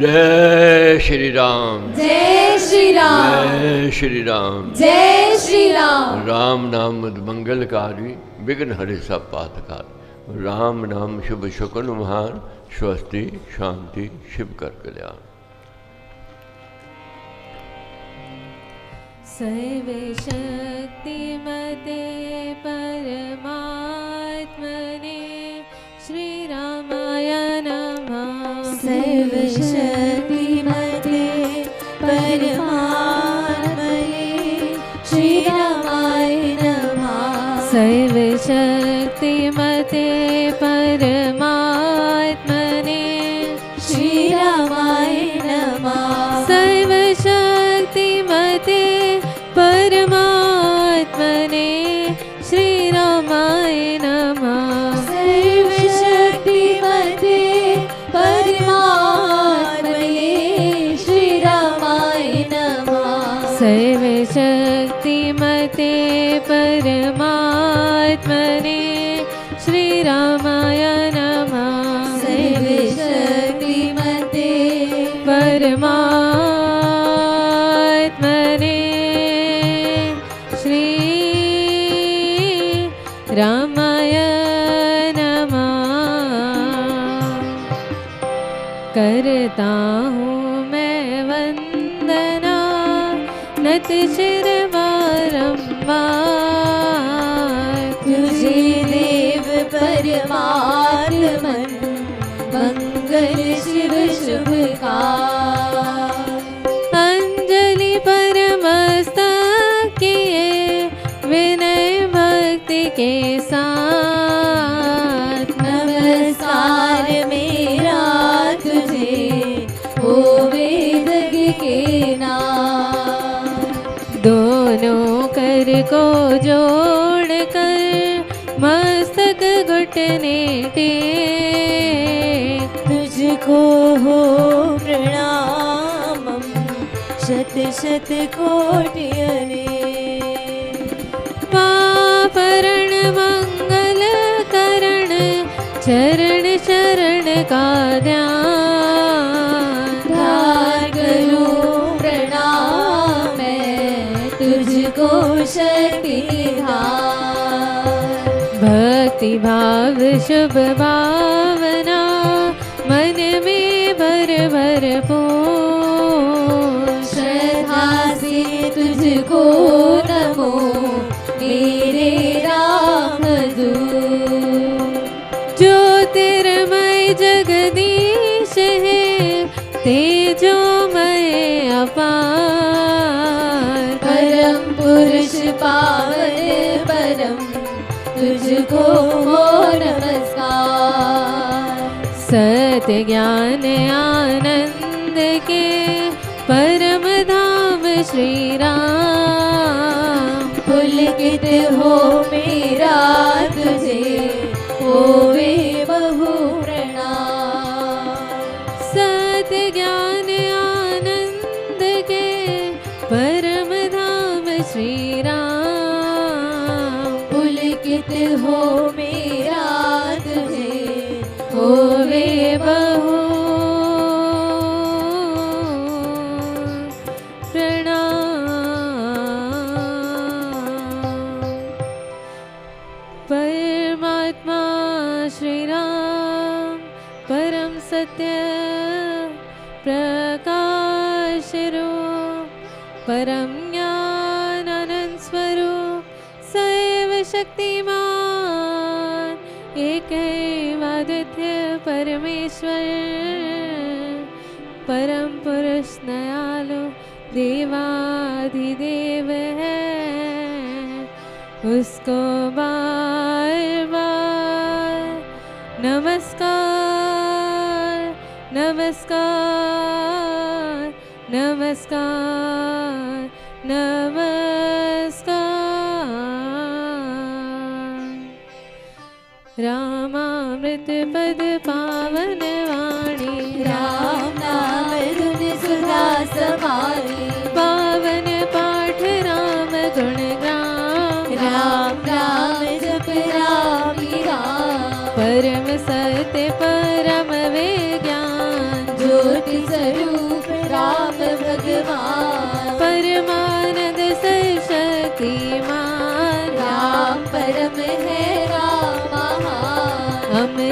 जय श्री राम, जय श्री राम, जय श्री राम, जय श्री राम। राम नाम मंगलकारी, विघ्न हरे सब पातकारी। राम नाम शुभ शकुन महान, स्वस्ति शांति शिव कर कल्याण। सर्वशक्तिमते परमात्मने श्री रामाय नमः। सर्वशक्तिमते परमात्मने श्री रामाय नमः। सर्वशक्तिमते परमात्मने श्री रामाय नमः। सर्वशक्तिमते परमात्मने श्री रामाय नमः। सर्वशक्तिमते परमात्मने श्री रामाय नमः। सर्वशक्तिमते परमात्मने श्री रामाय नमः। सर्वशक्तिमते परमात्मने श्री रामाय नमः। करता हूँ मैं वंदना नत शिर बारंबार, तुझे देव परमात्मन मंगल शिव शुभकार। अंजलि परमस्तक किए विनय भक्ति के साथ, नमस्कार मेरा तुझे ओ वेद के नाम। दोनों कर को जोड़ कर मस्तक घुटने टेक, तुझको हो प्रणाम शत शत कोटि अनेक। पापरण मंगल करण चरण शरण का ध्यान, धार करूं प्रणाम मैं तुझको शक्ति धार। भक्ति भाव शुभ भावना मन में भर भर पूर, श्रद्धा से तुझको नमो मेरे राम दूत। ज्योतिर्मय जगदीश है तेजोमय अपार, परम पुरुष पावन परम तुझको हो नमस्कार। सत्य ज्ञान आनंद के परम धाम श्री राम, पुलकित हो मेरा तुझे होवे बहु प्रणाम। सत्य ज्ञान आनंद के परम धाम श्री राम, पुलकित हो मेरा तुझे होवे बहु परमात्मा श्री राम परम सत्य प्रकाश रूप, परम ज्ञान आनंद स्वरूप, सैव शक्तिमान एक अद्वितीय परमेश्वर, परम पुरुष दयालु देवाधिदेव है। उसको बार बार नमस्कार नमस्कार नमस्कार नमस्कार। रामामृत पद पावन वाणी, राम नाम धुन सुधा समानी। पावन पाठ राम गुण गान, राम नाम जप राम ही राम। परम सत्य परम विज्ञान, ज्योति सर्व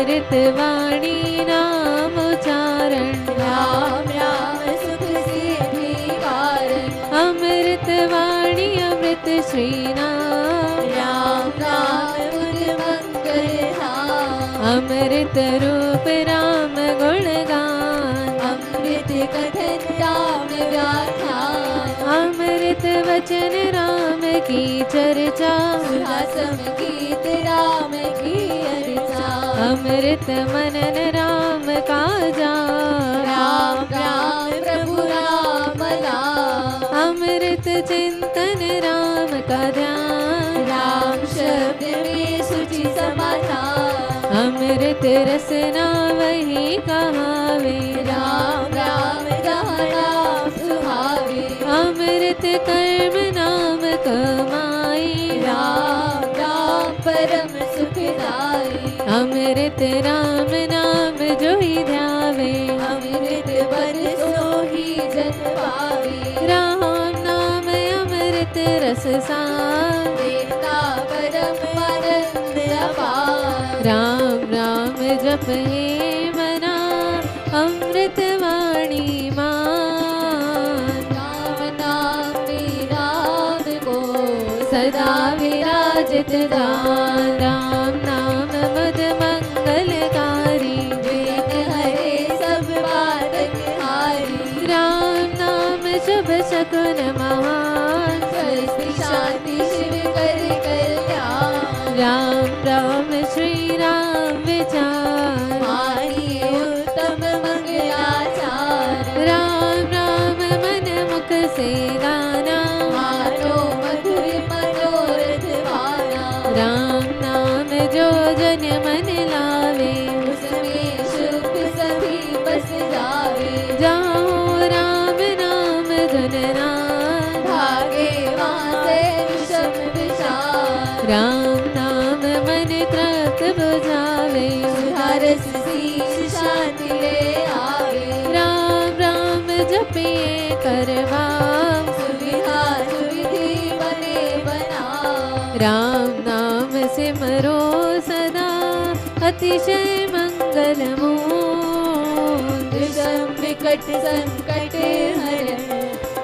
अमृत वाणी नाम उच्चारण राम राम सुख सिद्धि कारण अमृत वाणी अमृत श्री नाम राम राम मुझ मंगल धाम अमृत रूप राम गुणगान अमृत कथन राम व्याख्यान अमृत वचन राम की चर्चा सुहासम गीत राम की अर्चा अमृत मनन राम का जाप राम राम प्रभु राम नाम अमृत चिंतन राम का ध्यान राम शब्द में सुचि समाधान अमृत रसना वही कहावे राम राम राम सुहावे अमृत कर्म नाम कमाई राम राम परम सुखदाई अमृत राम नाम जो ही ध्यावे अमृत बरसो ही जन पावे राम नाम अमृत रस सार देवता परम आनंद अपार राम राम जप हे मना अमृत वाणी मान राम नाम विराम को सदा विराजित दान राम नाम मद मंगलकारी वेद हरे सब बाधक हारी राम नाम शुभ शकुन महान स्वस्ति शांति शिव कर कल्याण राम राम श्री राम विचार मानिए उत्तम मंगलाचार राम राम मन मुख से गाना मानो मधुर मनोरथ वाना राम नाम जो जन मन लावे उसमें सुख सभी बस जावे जाओ राम नाम धनना भागे वहाँ से विषम विशाल राम नाम मन तृप्त बुझावे सुधारस शीश शांति ले आवे राम राम जपिए करवाम सुविधा सुविधि बने बना राम नाम सिमरो सदा अतिशय मंगल मूल विषम विकट संकट हरण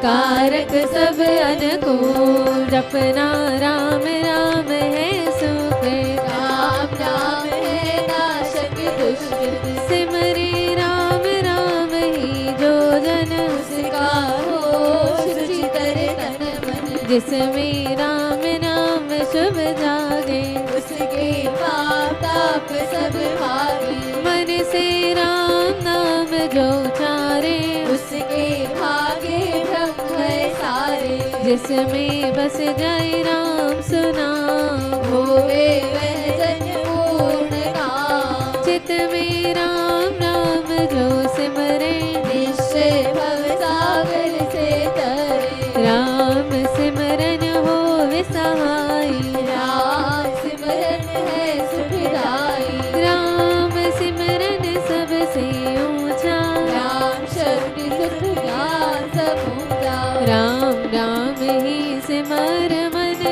कारक सब अनुकूल जपना राम राम है सुख राम राम है नाशक दुष्ट सिमरे राम राम ही जो जन उसका हो सुचितर तन मन जिसमें राम नाम शुभ जागे उसके पाप ताप सब भागे मन से राम नाम जो चारे उसके भागे ब्रह्म है सारे जिसमें बस जाए राम सुना होवे वह जन पूर्ण काम चित में राम राम जो सिमरे निश्चय भव सागर से तरे राम सिमरन हो सहाई राम सिमरन है सुखदाई राम सिमरन सबसे ऊंचा राम शक्ति सुख ज्ञान समूचा राम राम ही सिमर मन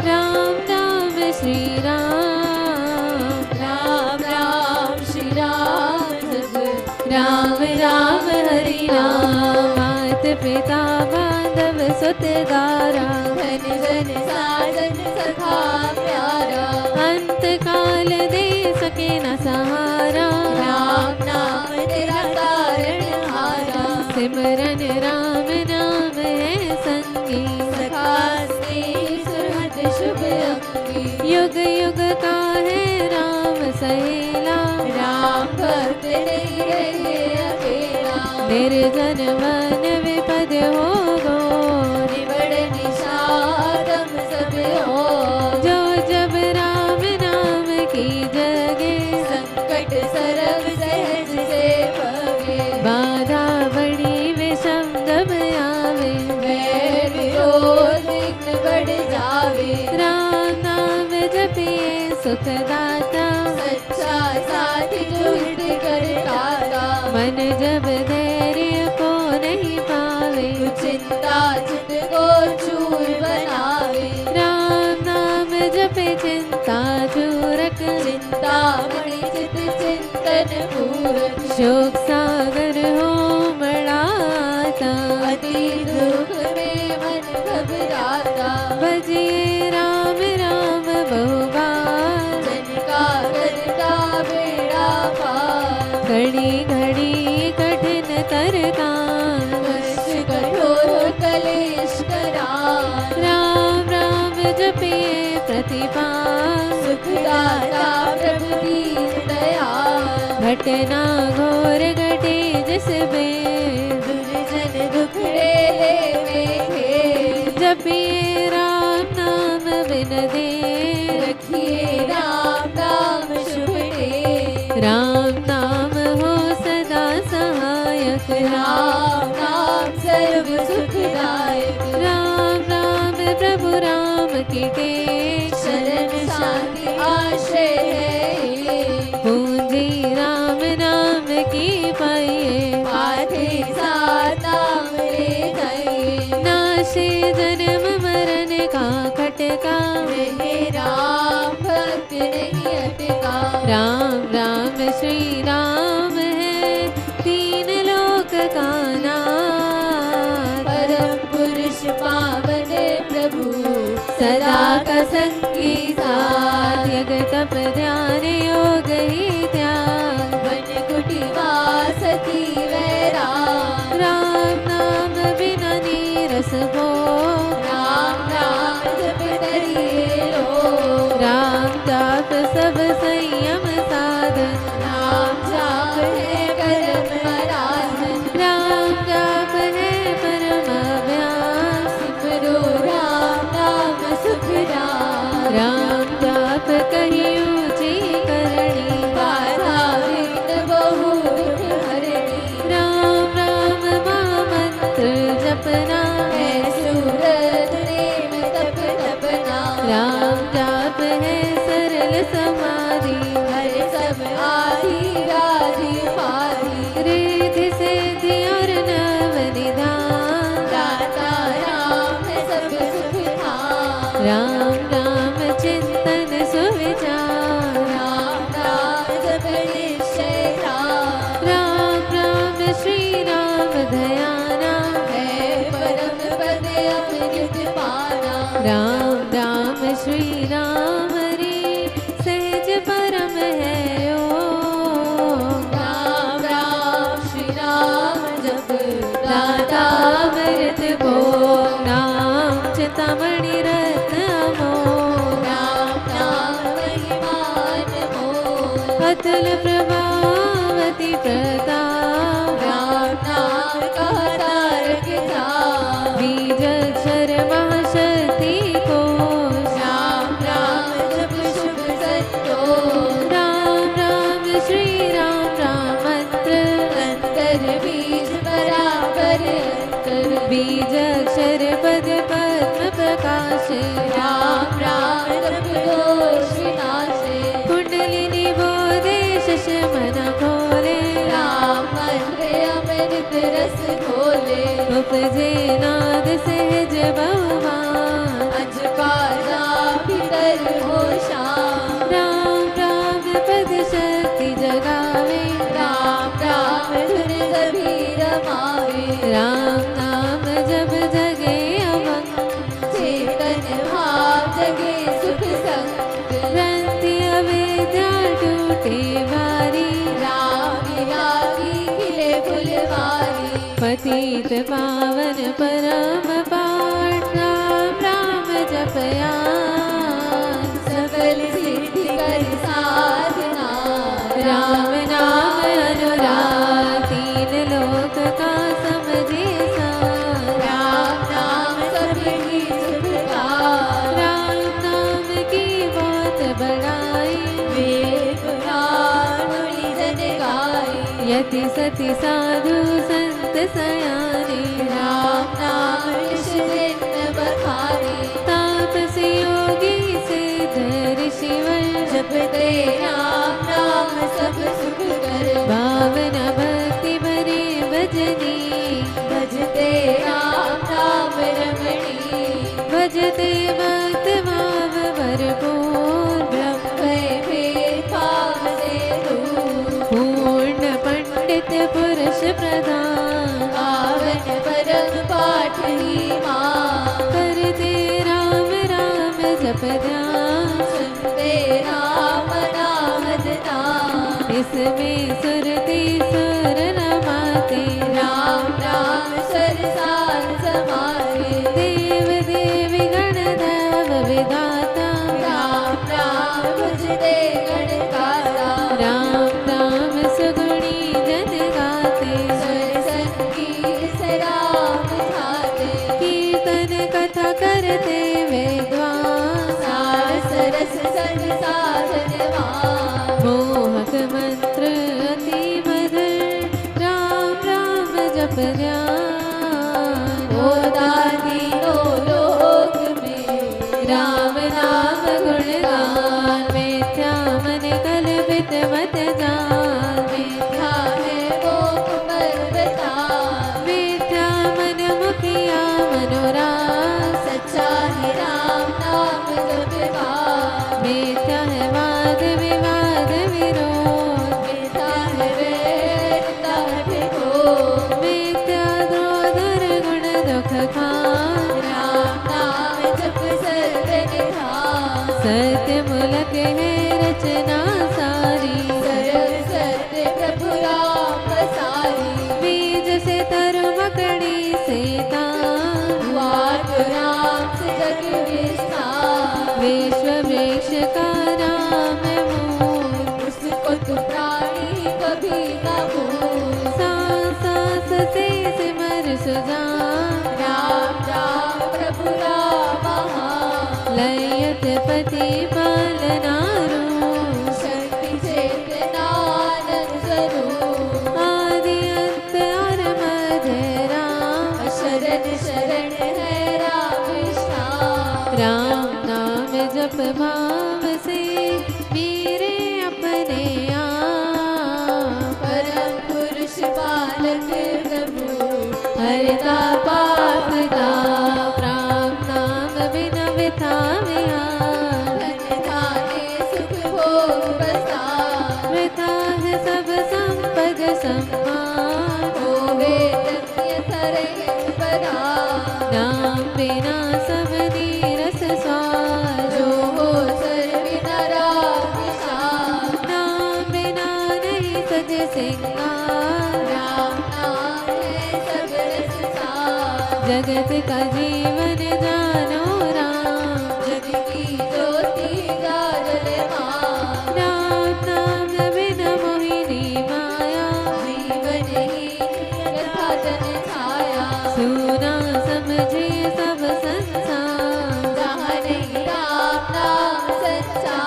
राम राम श्री राम राम राम श्री राम जग राम राम हरि राम मात पिता बांधव सुत दारा धन जन साजन सखा प्यारा अंत काल दे सके न सहारा राम नाम तेरा तारण हारा सिमरन राम नाम है संगी सखा स्नेह सुहृद शुभ अंगी युग युग का है राम सहेला राम भक्त नहीं रहे अकेला निर्जन मन विपद हो गो निबड़ निषादम सब हो जो जब राम नाम की जगे संकट सरब सहज से भगे बाधा बड़ी विषम जब आवे वैर विरोध विघ्न बढ़ जावे राम नाम जपिए सुखदाता सच्चा साथी जो हित कर दाता मन जब धैर्य को नहीं पावे चिंता चित को चूर बनावे राम नाम जपे चिंता चूरक चिंता मणि चित चरण मूरत शोक सागर हो मड़ाता अति दुख में मन घबराता भजिए राम राम बहुबार जन का करता बेड़ा पार घड़ी घड़ी कठिन तरकान कष्ट कठोर कलेश करान राम राम जपिए प्रतिपान सुखदाता प्रभु दीन दयाल घटना घोर घटे जिस बे दुर्जन दुखड़े लेवे थे जपिए राम नाम बिन दे रखिए राम नाम शुभ दे राम नाम हो सदा सहायक राम नाम सर्व सुखदायक राम राम प्रभु राम की टेक शरण शांति आश्रय है पूंजी राम नाम की पाइए पाथे साथ नाम ले गए नाशे जन्म मरण का खटका रहे राम भक्त नहीं अटका राम राम श्री राम है तीन लोक का नाथ परम पुरुष पावन प्रभु सदा का संगी साथ यग तप ध्यान योग ही त्याग वन कुटी वासती वैराग राम नाम बिना नीरस हो राम राम जप करिए लो राम जाप सब संयम साधन राम जाप है करम आराधन राम जाप है परम अभ्यास सिमरो राम नाम सुखदायक राम जाप कही ऊंची करणी बाधा विघ्न बहु दुख हरणी राम राम महामंत्र जपना है सूरत नेम तप तपना राम जाप है सरल समाधि हर सब आदि राधि पाधि रिद्धि सिद्धि और नव निधान दाता राम है सब सुख धाम राम राम चिंतन सुविचार राम नाम जप निश्चय राम राम राम श्री राम दयाना है परम पद अमृत पाना राम राम श्री राम हरि सहज परम है योग राम राम श्री राम जप दाता अमृत को नाम चिंतामणि रत्न अमोघ राम नाम महिमान मोह अतुल प्रभावती प्रताप राम नाम का तारक था बीज अक्षर महाशक्ति कोश राम राम जप शुभ संतोष राम राम श्री राम राम मंत्र अंतर बीज बराबर अंतर बीज अक्षर पद पद्म प्रकाश राम राम जप दोष विनाशे कुंडलिनी बोधे शश मन खोले राम मंत्र अमृत रस घोले उपजे नाद सहज बहुमान अज पाजा भीतर हो श्याम राम राम पद शक्ति जगावे राम राम धुन सभी रमावे राम नाम जब जगे अमंग चेतन भाव जगे सुख संग ग्रंथि अविद्या टूटे भारी राम रागी खिले फुलवारी पतित पावन परम पाठ राम राम जपया सकल सिद्धि कर साधना राम नाम अनुराग तीन लोक का समझे सार राम नाम सबकी सुखदा राम नाम की बहुत बड़ाई वेद पुराण मुनि जन गाई यति सति साधु संत सयाने राम नाम ऋष जिन बखाने तापसी योगी सिद्ध ऋषिवर जपते राम नाम सब सुख कर भावना भक्ति भरे भजनी भजते राम नाम रमणी भजते भक्त भाव भरपूर ब्रह्म भेद भाव से दूर इसमें सुरति सुर रमाते राम राम सरसार समाते देव देवी गणदेव विधाता राम राम भजते गणकारा राम राम सुगुणी जन गाते सरसंगीत राम ध्याते कीर्तन कथा करते वेदवान सार सरस संसाधनवान मोहक मंत्र अति मधुर राम राम जप ध्यान होता तीनों लोक में राम नाम गुणगान मिथ्या मन कल्पित मत जान मिथ्या है मोह पर्वता मिथ्या मन मुखिया मनोराज सच्चा है राम नाम जपवा मिथ्या है वाद विवाद विरोध मिथ्या है वैरता विरोध मिथ्या द्रोधर गुण दुख खान राम नाम जप सर्व निधान सत्य मूलक है रचना सारी सरल सत्य प्रभु राम बसारी बीज से तरु मकड़ी से तान वाक राम से जग विस्तार विश्व वृक्ष का नाम मूल उसको तू प्राणी कभी न भूल सांस सांस से सिमर सुजान राम राम प्रभु राम महान लयत पति पालनारू शक्ति चेतनानंद स्वरूप आदि अंत और मध्य राम शरण शरण है राम विश्राम राम नाम जप भाव से मेरे अपने आप परम पुरुष बालक प्रभु हरता पाप का राम नाम बिन विथा विहार धन धाने सुख भोग बसार वृथा है सब संपद सम्मान होवे तज्ञ तरय परार नाम बिना सब नीरस स्वार जो हो सर्विना राम विशाल नाम बिना नहीं सज सिंगार राम नाम है सब रस सार जगत का जीवन जानो राम जग की ज्योति गाजलमान राम नाम बिन मोहिनी माया जीवन ही यथा जन छाया सुना समझे सब संसार जहाँ नहीं राम नाम सच्चा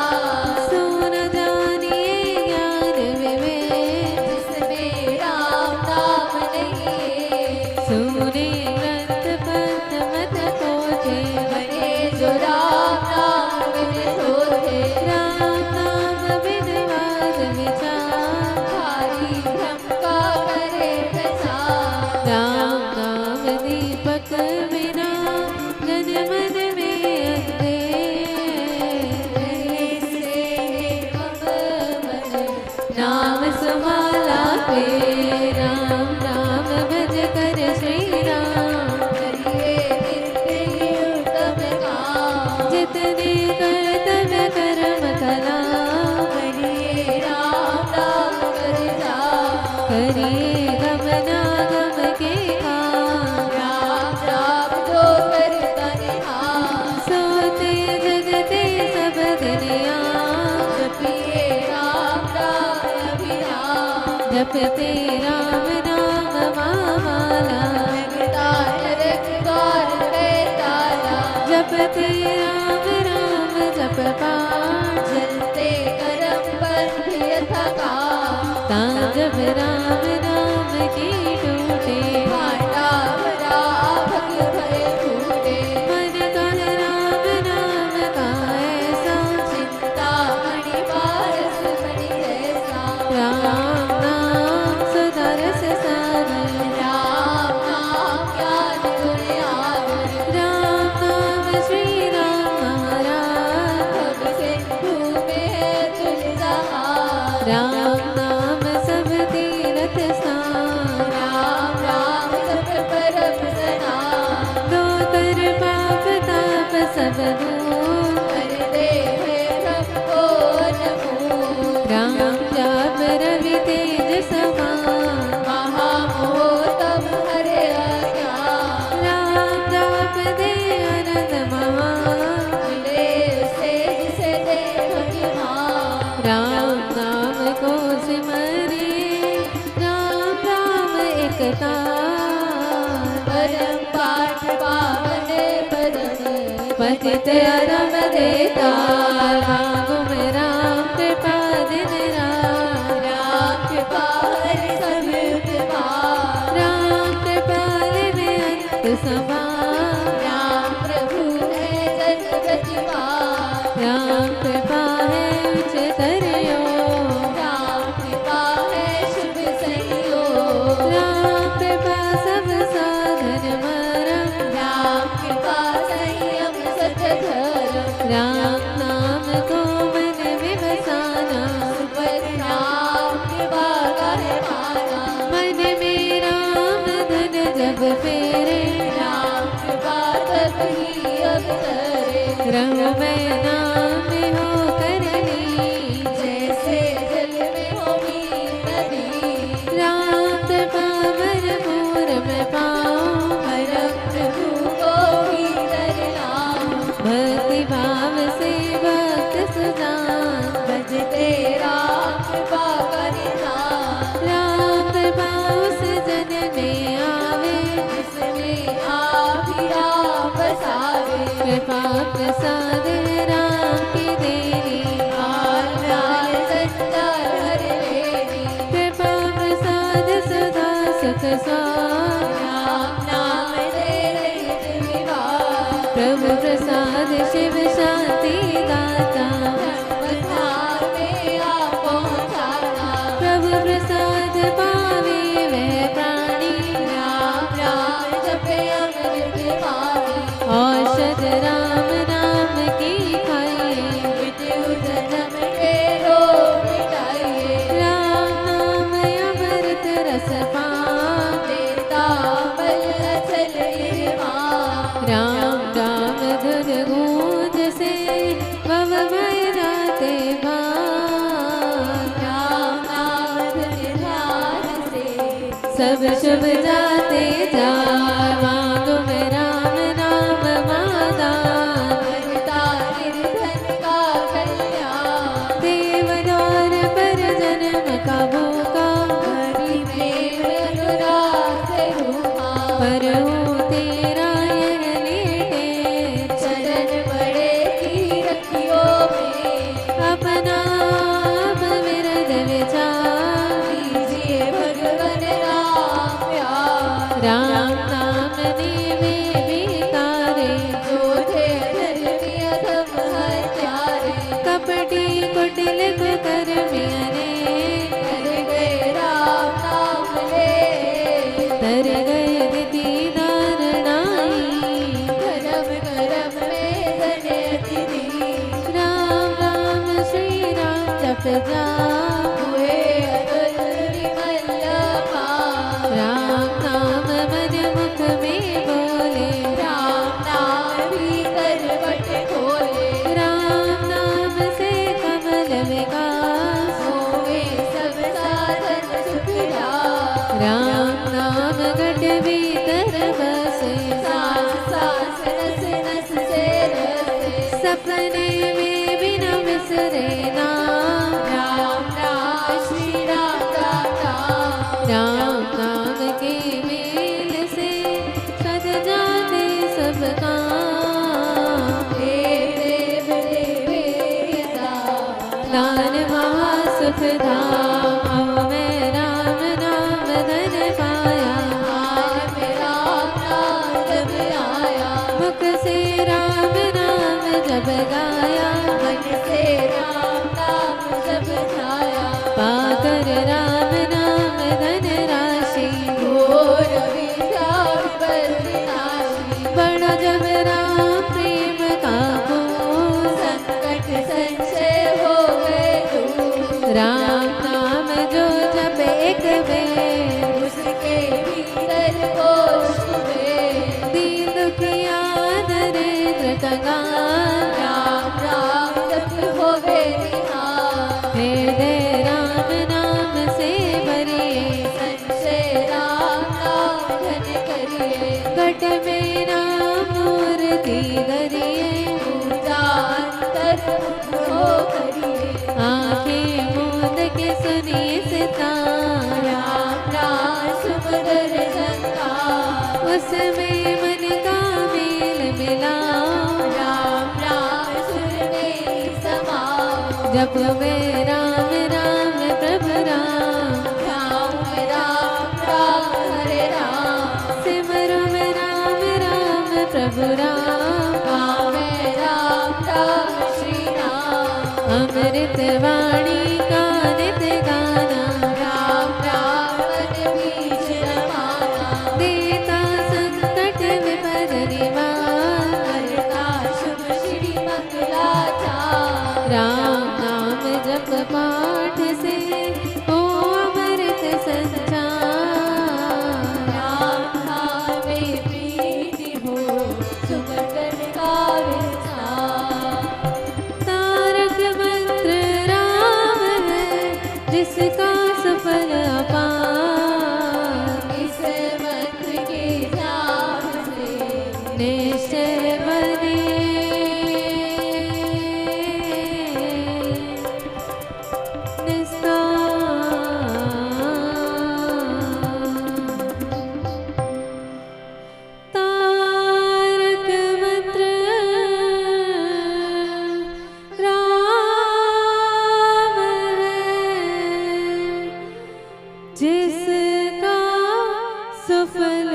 सुन जानिए ज्ञान विवेक जिसमें राम नाम नहीं है सुने ग्रंथ पंथ मत पोछे बने जो राम नाम बिन होते राम नाम बिन वाद विचार भारी भ्रम का करे प्रचार राम नाम दीपक बिना जन मन में अंधेर से मम मन नाम सुमाला पे राम राम भज कर श्री राम करिए नित्य ही उत्तम काम जितने कर्तव्य कर्म कला करिए राम नाम कर जा करिए गमनागम के काम राम राम जो करता निहार सोते जगते सब दुनिया जपिए राम नाम अभिराम जपते राम नाम माला जगता नरक द्वार बैताला जपते राम राम जप पाठ जलते करम बंध यथा काल ताजब राम नाम की टूटे भाटा भरा भग भय फूटे मन कह राम नाम का ऐसा चिंता मणि पारस मणि जैसा राम नाम सुदरस सागर राम नाम ज्ञान गुण आगर राम नाम श्री राम महाराज भव सिंधु में है तुलसहार राम नाम सब तीरथ स्थान राम राम जप परम सना दो कर पाप ताप सब दूर कर दे है सबको नमो राम जाप अवतार परम पाठ पावन परम पतित अरम देता मांगो मैं राम कृपा दिन रात राम कृपा हर सब कृपा राम कृपाल में अंत समा राम प्रभु है जगतिमान राम कृपा है उच्चतर योग राम कृपा है शुभ संयोग राम कृपा सब साधन मरम राम कृपा संयम सत धर्म राम नाम को मन में बसाना सुपर राम कृपा का है माना मन में राम धन जब फेरे राम कृपा तब ही अवतरे रहूं मैं नाम में हो करनी जैसे जल में हो नदी राम कृपा वर मोर में पाऊं परम प्रभु को भी दरलाऊं भक्ति भाव से भक्त सुजान भजते राम कृपा का निधान राम कृपा उस जन में आवे जिसमें आप ही राम बसावे कृपा प्रसाद राम की देनी आल जाल संचार हर लेनी कृपा प्रसाद सदा सुख स्वाम राम नाम ले रहित विवाह प्रभु प्रसाद शिव शांति दाता धर्मधाम में आप पहुँचाना प्रभु प्रसाद पावे वह प्राणी राम राम जपे अमृत पावे औषध राम नाम की खाइए मृत्यु जन्म के रोग मिटाइए राम नाम अमृत रस पान देता बल अचल निर्वाण राम राम धुन गूंज से भव भय जाते बार राम नाम धन ध्यान से सब शुभ जाते जा मांगो मैं राम नाम मादान करता निर्धन का कल्याण देवदार पर जन्म का भूखा हरि प्रेम अनुराग से रूहा पर हूँ तेरा यह लेटे चरण बड़े की रखियो में अपना आप विरद विचार दीजिए भगवन राम प्यार राम नाम ने में बितारे जो थे धर्मी अधम हत्यारे कपटी कुटिल कुकर्मी अनेक कर गए राम नाम ले तर गए निधि दारणाई धर्म करम में धने तिथि राम राम श्री राम जप जा हुए अतुल विमल पार राम नाम मन मुख में बोले राम नाम भी करवट खोले राम नाम से कमल विकास होवे सब साधन सुखदार राम नाम घट भीतर बसे सांस सांस नस नस से रसे सपने में बिना बिसरे नाम राम राम श्री राम का नाम राम नाम के मेल से सद जाते सब काम देव देव देवेदा दान महासुख धाम अब मैं राम नाम धन पाया आय में राम नाम जब आया मुख से राम नाम जब गाया मन से राम नाम जब ध्याया पाकर राम नाम धन राशि घोर विद्या विपद विनाशी बड़ा जब राम प्रेम का बोझ संकट संशय हो गए दूर राम नाम जो जब एक बेर उसके भीतर कोश हुए दीन दुखिया दरिद्र कंगाल राम राम जप होवे निहार हृदय राम नाम से भरिए संशय राम नाम धन करिए घट में राम मूर्ति धरिए पूजा अंतर हो करिए आंखें मूंद के सुनिए सितारा राम राम सुमधुर जिसमें मन का मेल मिला, राम राम सुर में समाओ, जप में राम राम प्रभु राम, राम राम राम हरे राम, सिमरो में राम राम प्रभु राम, राम राम राम श्री राम, अमृत वाणी का नित्य गाना, राम राम मन बीच रमाना, देता संकट विपद निवार, करता शुभ श्री मंगलाचार, राम नाम जप पाठ से हो अमृत संचार, राम नाम में प्रीति हो सुगंधन का विस्तार, तारक मंत्र राम है जिसका सफल अपार, इस मंत्र के जाप से निश्चय बने निस्तार। तारक मंत्र राम है जिसका सफल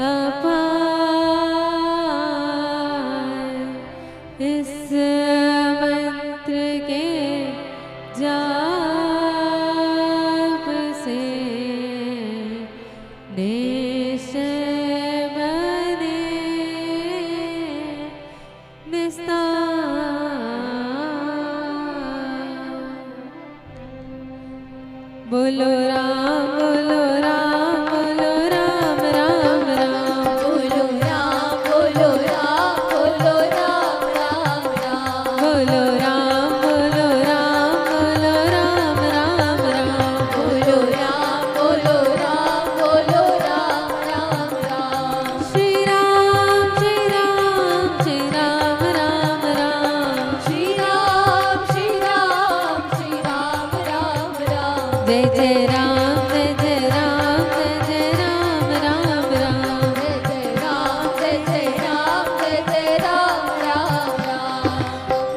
अपार, इस मंत्र के जाप से निश्चय बने निस्तार। बोलो राम बोलो राम बोलो राम राम राम, बोलो राम बोलो राम बोलो राम राम राम, बोलो राम बोलो राम बोलो राम राम राम, बोलो राम बोलो राम बोलो राम राम राम, श्री राम श्री राम श्री राम राम राम, श्री राम श्री राम श्री राम राम राम, जय जय राम जय जय राम जय जय राम राम राम, जय जय राम जय जय राम जय जय राम राम राम,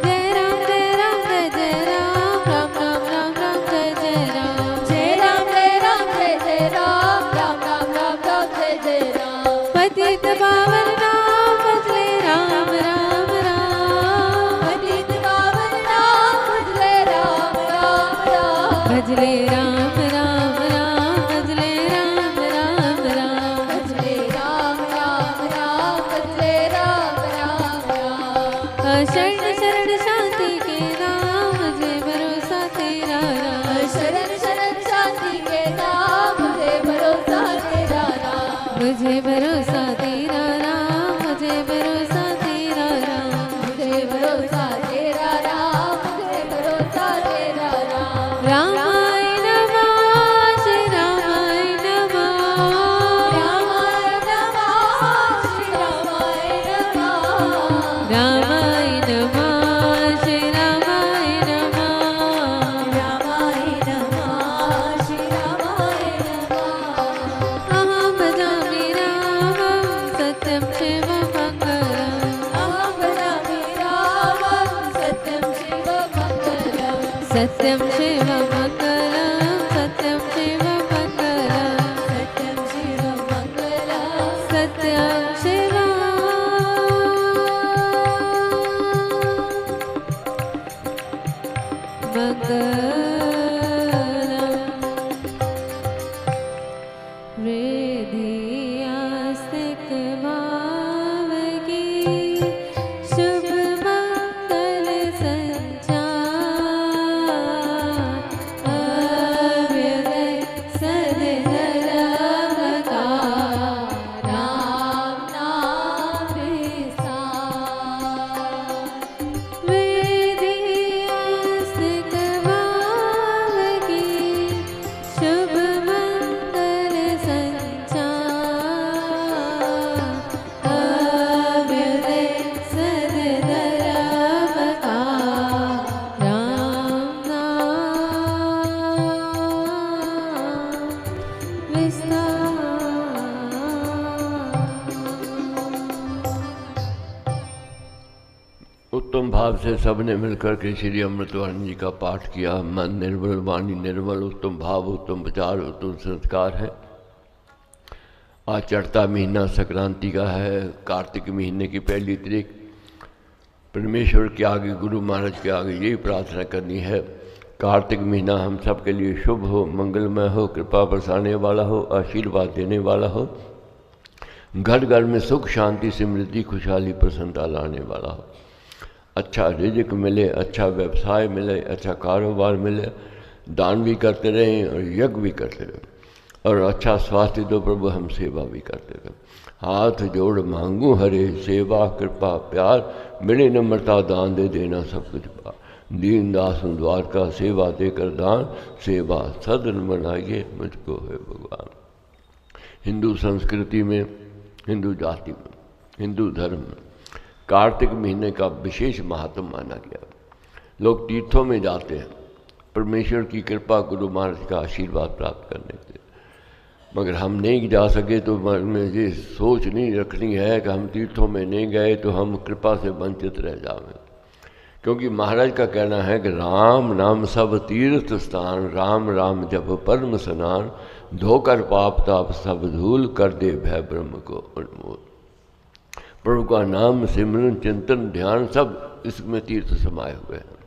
जय राम जय राम जय जय राम राम राम राम राम जय जय राम, जय राम जय राम जय जय राम राम राम राम राम जय जय राम, पतित पावन राम भजले राम राम राम, पतित पावन राम भजले राम राम राम, भजले राम राम राम भजले राम राम राम, भजले राम राम राम भजले राम राम राम, शरण शरण शांति के नाम मुझे भरोसा तेरा राम, शरण शरण शांति के नाम मुझे भरोसा तेरा राम, मुझे भरोसा तेरा राम, मुझे भरोसा तेरा राम, मुझे भरोसा तेरा राम, मुझे भरोसा तेरा राम, रामाय नमः श्री रामाय नमः, रामाय नमः श्री रामाय नमः, रामाय नमः श्री रामाय नमः, रामाय नमः श्री रामाय नमः, अहं भजामि रामं सत्यं शिवं मङ्गलम्, अहं भजामि रामं सत्यं शिवमङ्गलं, सत्यं शिवं मङ्गलं सत्यं शिवं मङ्गलं, सत्यं शिवमङ्गलं, सत्यं शिवं मङ्गलम्। रिद्धि आस्तिक भाव की शुभ मंगल संचार, भाव से सबने मिलकर के श्री अमृतवाणी जी का पाठ किया। मन निर्मल, वाणी निर्मल, उत्तम भाव, उत्तम विचार, उत्तम संस्कार है। आज चढ़ता महीना संक्रांति का है, कार्तिक महीने की पहली तारीख। परमेश्वर के आगे, गुरु महाराज के आगे यही प्रार्थना करनी है, कार्तिक महीना हम सब के लिए शुभ हो, मंगलमय हो, कृपा बरसाने वाला हो, आशीर्वाद देने वाला हो, घर घर में सुख शांति समृद्धि खुशहाली प्रसन्नता लाने वाला हो। अच्छा रिज़्क मिले, अच्छा व्यवसाय मिले, अच्छा कारोबार मिले, दान भी करते रहें और यज्ञ भी करते रहें, और अच्छा स्वास्थ्य दो प्रभु, हम सेवा भी करते रहें। हाथ जोड़ मांगू हरे, सेवा कृपा प्यार, बिने नम्रता दान दे देना सब कुछ पा। दीन दास द्वार का सेवा देकर दान, सेवा सदन बनाइए मुझको है भगवान। हिंदू संस्कृति में, हिंदू जाति में, हिंदू धर्म में कार्तिक महीने का विशेष महत्व माना गया। लोग तीर्थों में जाते हैं परमेश्वर की कृपा, गुरु महाराज का आशीर्वाद प्राप्त करने के लिए, मगर हम नहीं जा सके तो मन में ये सोच नहीं रखनी है कि हम तीर्थों में नहीं गए तो हम कृपा से वंचित रह जाएं। क्योंकि महाराज का कहना है कि राम नाम सब तीर्थ स्थान, राम राम जप परम स्नान, धोकर पाप ताप सब धूल, कर दे भय ब्रह्म को उन्मूल। प्रभु का नाम सिमरन चिंतन ध्यान सब इसमें तीर्थ समाये हुए हैं।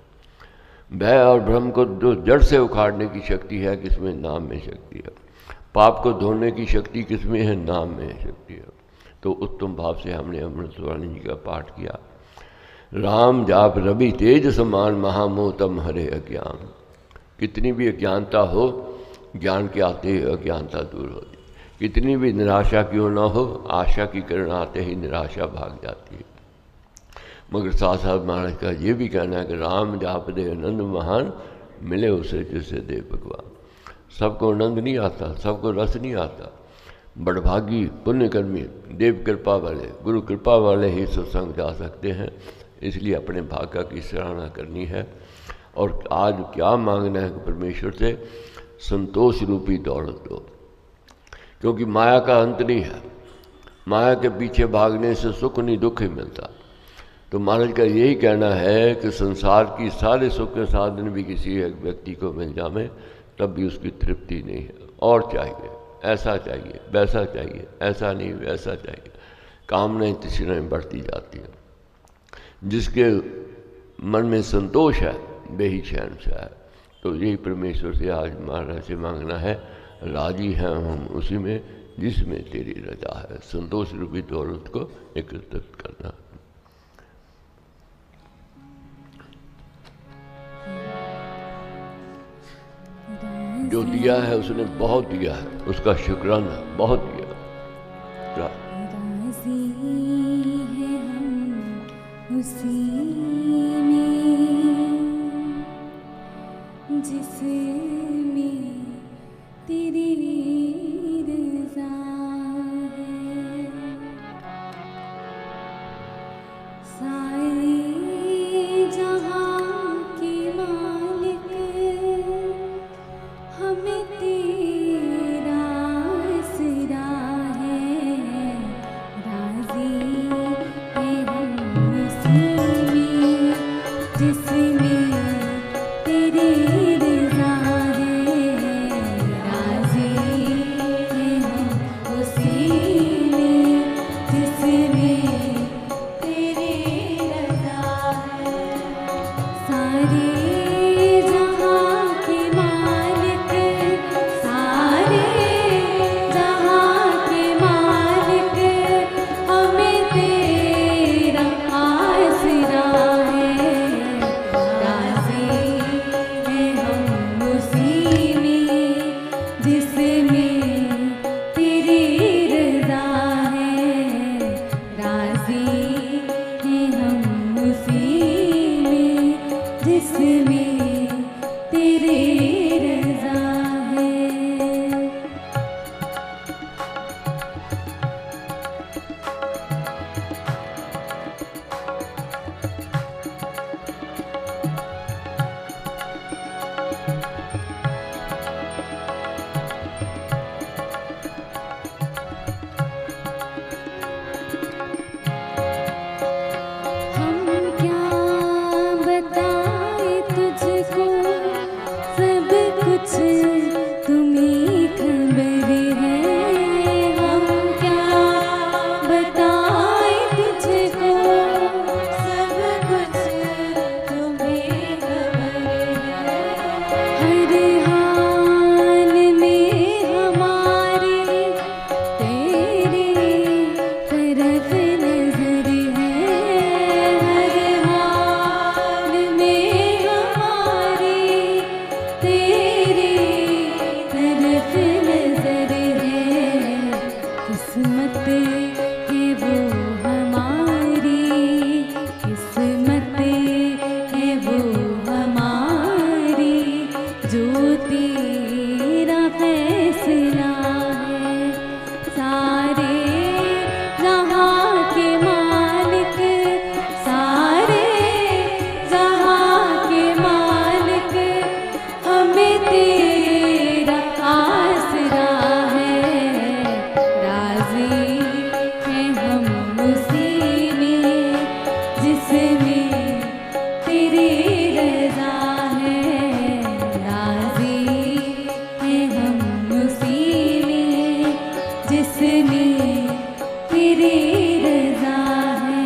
भय और भ्रम को जो जड़ से उखाड़ने की शक्ति है किसमें? नाम में शक्ति है। पाप को धोने की शक्ति किसमें है? नाम में शक्ति है। तो उत्तम भाव से हमने अमृतवाणी जी का पाठ किया। राम जाप रवि तेज समान, महामोह तम हरे अज्ञान। कितनी भी अज्ञानता हो, ज्ञान के आते ही अज्ञानता दूर होती। कितनी भी निराशा क्यों ना हो, आशा की किरण आते ही निराशा भाग जाती है। मगर साथ साथ महाराज का ये भी कहना है कि राम जाप दे आनंद महान, मिले उसे जिसे दे भगवान। सबको आनंद नहीं आता, सबको रस नहीं आता। बड़भागी पुण्यकर्मी, देव कृपा वाले, गुरु कृपा वाले ही सत्संग जा सकते हैं। इसलिए अपने भाग्य की सराहना करनी है। और आज क्या मांगना है परमेश्वर से? संतोष रूपी दौलत दो, क्योंकि माया का अंत नहीं है। माया के पीछे भागने से सुख नहीं, दुख ही मिलता। तो महाराज का यही कहना है कि संसार की सारे सुख के साधन भी किसी एक व्यक्ति को मिल जाए तब भी उसकी तृप्ति नहीं है। और चाहिए, ऐसा चाहिए, वैसा चाहिए, ऐसा नहीं वैसा चाहिए। कामनाएं तृष्णाएं बढ़ती जाती हैं। जिसके मन में संतोष है वही चैन से है। तो यही परमेश्वर से आज महाराज से मांगना है। राजी हैं हम उसी में जिसमें तेरी रजा है। संतोष रूपी दौलत को एकत्रित करना। जो दिया है उसने बहुत दिया है, उसका शुक्राना बहुत दिया। राज़ी हैं हम उसी में जिसमें तेरी रज़ा है। सारे जहां के मालिक हमें तेरा सिरा है। राज़ी हैं हम उसी में जिसमें तेरी रज़ा है। राज़ी हैं हम उसी में जिसमें तेरी रज़ा है। सारे जहां के मालिक, सारे जहां के मालिक हमें तेरा आसरा है। राज़ी हैं हम उसी में जिसमें तेरी रज़ा है। राज़ी हैं हम उसी में जिसमें तेरी रज़ा है। हम क्या तेरा फैसला है। सारे जहां के मालिक, सारे जहां के मालिक, हमें तेरा आसरा है। राजी हैं हम उसी में जिसमें तेरी रज़ा है। राजी हैं हम उसी में जिसमें तेरी रज़ा है।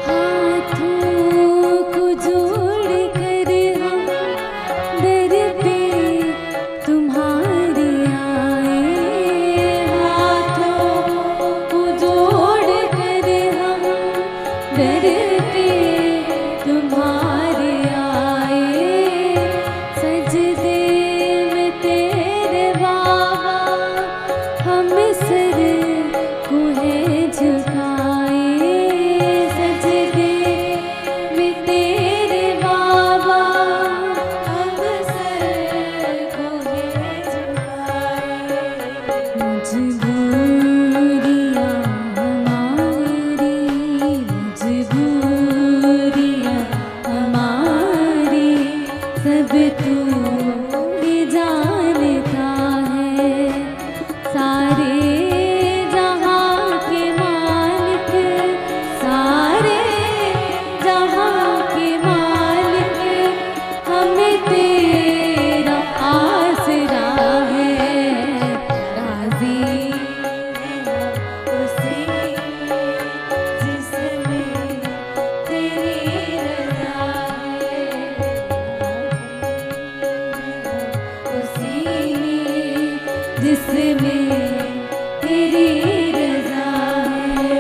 हाथों को जोड़ कर हम दर पे तुम्हारे आए। हाथों को जोड़ कर हम दर पे तुम्हारे आए। सजदे में तेरे बाबा हम सर को है झुकाए। सजदे में तेरे बाबा हम सर को है झुकाए। मजबूरियाँ हमारी, मजबूरियाँ हमारी, सब तू ही जानता है। सारे जहां के मालिक, सारे जहां के मालिक, हमें तेरा आसरा है। राजी हैं हम उसी जिसमें तेरी रज़ा है। उसी में जिसमें तेरी रज़ा है।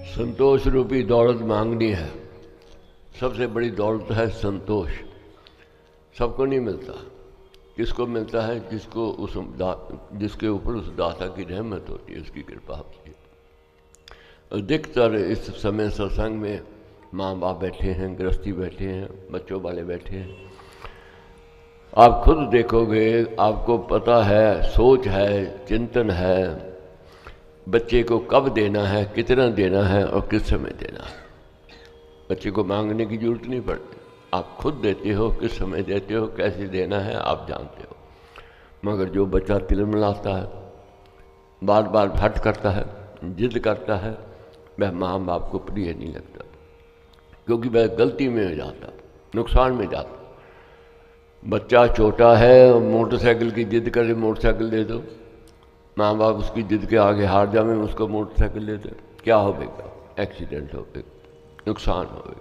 संतोष रूपी दौलत मांगनी है। सबसे बड़ी दौलत है संतोष। सबको नहीं मिलता। किसको मिलता है? जिसके ऊपर उस दाता की रहमत होती है, उसकी कृपा होती है। अधिकतर इस समय सत्संग में माँ बाप बैठे हैं, गृहस्थी बैठे हैं, बच्चों वाले बैठे हैं। आप खुद देखोगे, आपको पता है, सोच है, चिंतन है, बच्चे को कब देना है, कितना देना है और किस समय देना है। बच्चे को मांगने की जरूरत नहीं पड़ती, आप खुद देते हो, किस समय देते हो, कैसे देना है आप जानते हो। मगर जो बच्चा तिलमिलाता है, बार बार हट करता है, जिद करता है, वह माँ बाप को प्रिय नहीं लगता, क्योंकि वह गलती में हो जाता, नुकसान में जाता। बच्चा छोटा है, मोटरसाइकिल की जिद करे, मोटरसाइकिल दे दो, माँ बाप उसकी जिद के आगे हार जावे, उसको मोटरसाइकिल दे दो, क्या होगा? एक्सीडेंट होगा, नुकसान होगा।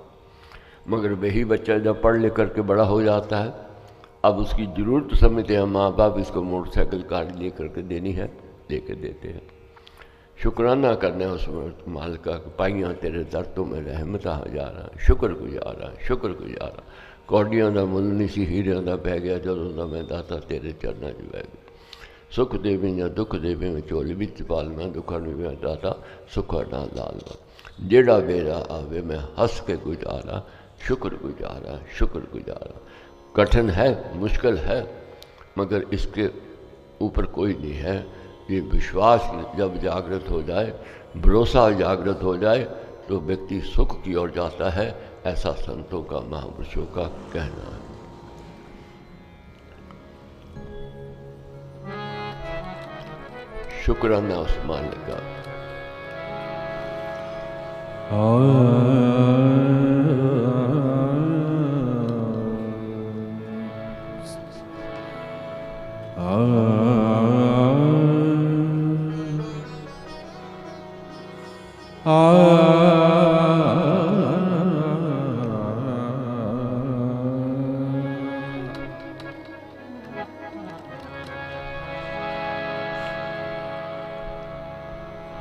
मगर वही बच्चा जब पढ़ लिख करके बड़ा हो जाता है, अब उसकी ज़रूरत समझते हैं माँ बाप, इसको मोटरसाइकिल कार ले करके देनी है, दे के देते हैं। शुक्राना करना है उस माल का, पाइयाँ तेरे दर्दों में रहमत हज़ारा, शुक्रगुजारा शुक्रगुजारा। कौडियां दा मुल नहीं सी हीरियां दा पै गया, जदों दा मैं दाता तेरे चरनां च बह गया। सुख देवे या दुख देवे में झोली विच पालना, दुखा में मैं दाता सुखा ना लालना। जेड़ा बेरा आवे मैं हंस के गुजारा, शुक्रगुजारा शुक्रगुजारा। कठिन है, मुश्किल है, मगर इसके ऊपर कोई नहीं है। ये विश्वास जब जागृत हो जाए, भरोसा जागृत हो जाए, तो व्यक्ति सुख की ओर जाता है। ऐसा संतों का, महापुरुषों का कहना है। शुक्राना उस मालिक का।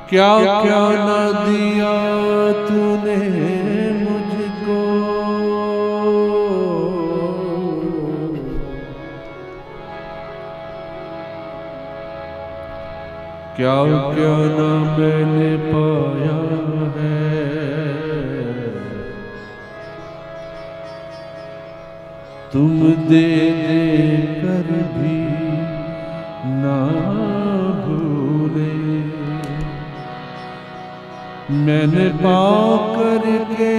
क्या क्या न दिया तूने मुझको, क्या क्या न मैंने पाया है। तुम दे दे कर भी ना भूले, मैंने पा करके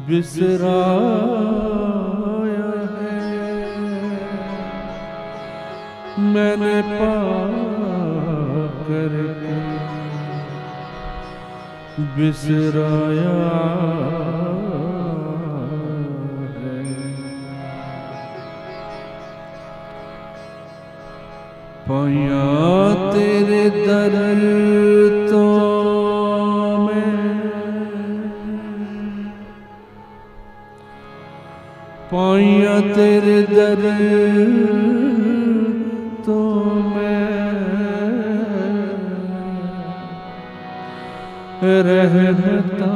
बिसराया है। मैंने पा करके बिसराया है। पाया तेरे दर तो मैं, पाया तेरे दर तो मैं, रहमता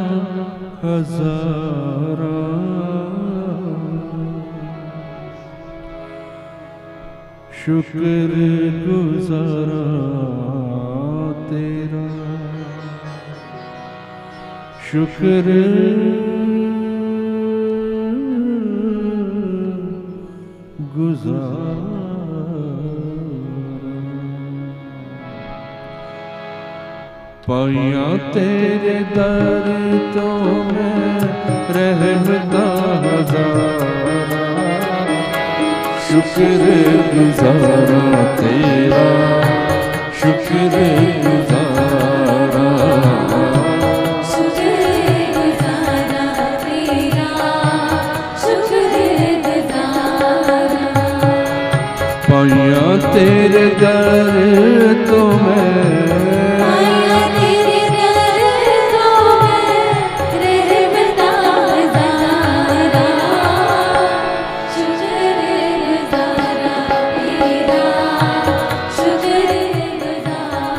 हज़ारा। शुक्र गुज़ारा तेरा, शुक्र गुज़ारा। पाया तेरे दर तो मैं, रहमता हज़ारा। शुक्र गुज़ारा तेरा, शुक्र गुज़ारा। शुक्र गुज़ारा तेरा, शुक्र गुज़ारा। पाया तेरे दर तो मैं, पाया तेरे दर तो मैं, रहमता हज़ारा। शुक्र गुज़ारा तेरा, शुक्र गुज़ारा।